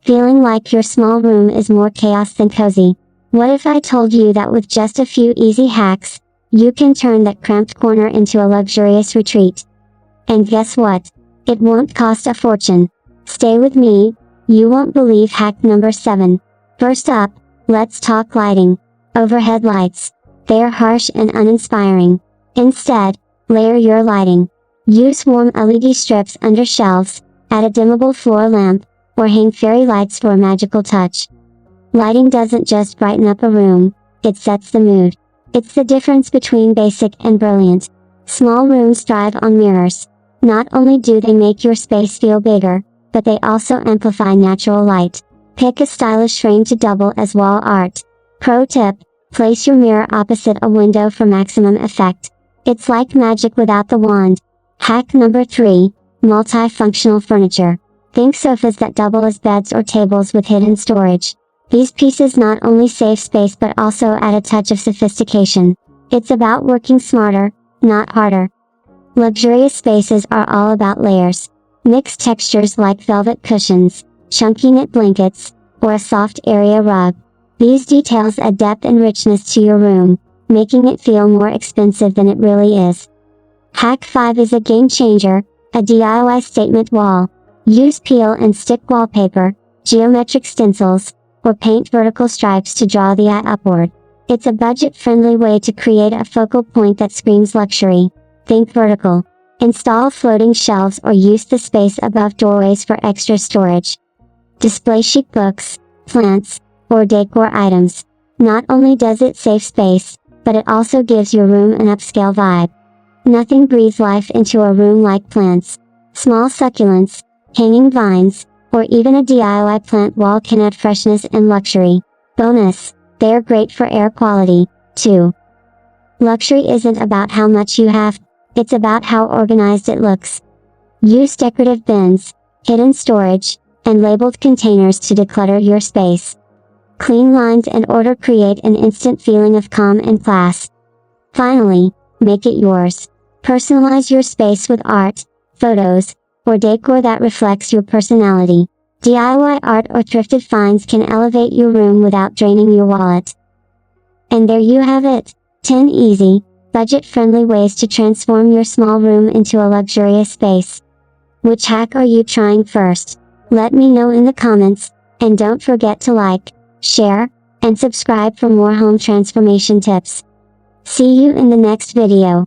feeling like your small room is more chaos than cozy? What if I told you that with just a few easy hacks, you can turn that cramped corner into a luxurious retreat? And guess what? It won't cost a fortune. Stay with me, you won't believe hack number 7. First up, let's talk lighting. Overhead lights. They're harsh and uninspiring. Instead, layer your lighting. Use warm LED strips under shelves, add a dimmable floor lamp, or hang fairy lights for a magical touch. Lighting doesn't just brighten up a room, it sets the mood. It's the difference between basic and brilliant. Small rooms thrive on mirrors. Not only do they make your space feel bigger, but they also amplify natural light. Pick a stylish frame to double as wall art. Pro tip: place your mirror opposite a window for maximum effect. It's like magic without the wand. Hack number 3. Multifunctional furniture. Think sofas that double as beds or tables with hidden storage. These pieces not only save space but also add a touch of sophistication. It's about working smarter, not harder. Luxurious spaces are all about layers. Mix textures like velvet cushions, chunky knit blankets, or a soft area rug. These details add depth and richness to your room, making it feel more expensive than it really is. Hack 5 is a game changer, a DIY statement wall. Use peel and stick wallpaper, geometric stencils, or paint vertical stripes to draw the eye upward. It's a budget-friendly way to create a focal point that screams luxury. Think vertical. Install floating shelves or use the space above doorways for extra storage. Display chic books, plants, or decor items. Not only does it save space, but it also gives your room an upscale vibe. Nothing breathes life into a room like plants. Small succulents, hanging vines, or even a DIY plant wall can add freshness and luxury. Bonus: they're great for air quality, too. Luxury isn't about how much you have, it's about how organized it looks. Use decorative bins, hidden storage, and labeled containers to declutter your space. Clean lines and order create an instant feeling of calm and class. Finally, make it yours. Personalize your space with art, photos, or decor that reflects your personality. DIY art or thrifted finds can elevate your room without draining your wallet. And there you have it. 10 easy, budget-friendly ways to transform your small room into a luxurious space. Which hack are you trying first? Let me know in the comments, and don't forget to like, share, and subscribe for more home transformation tips. See you in the next video.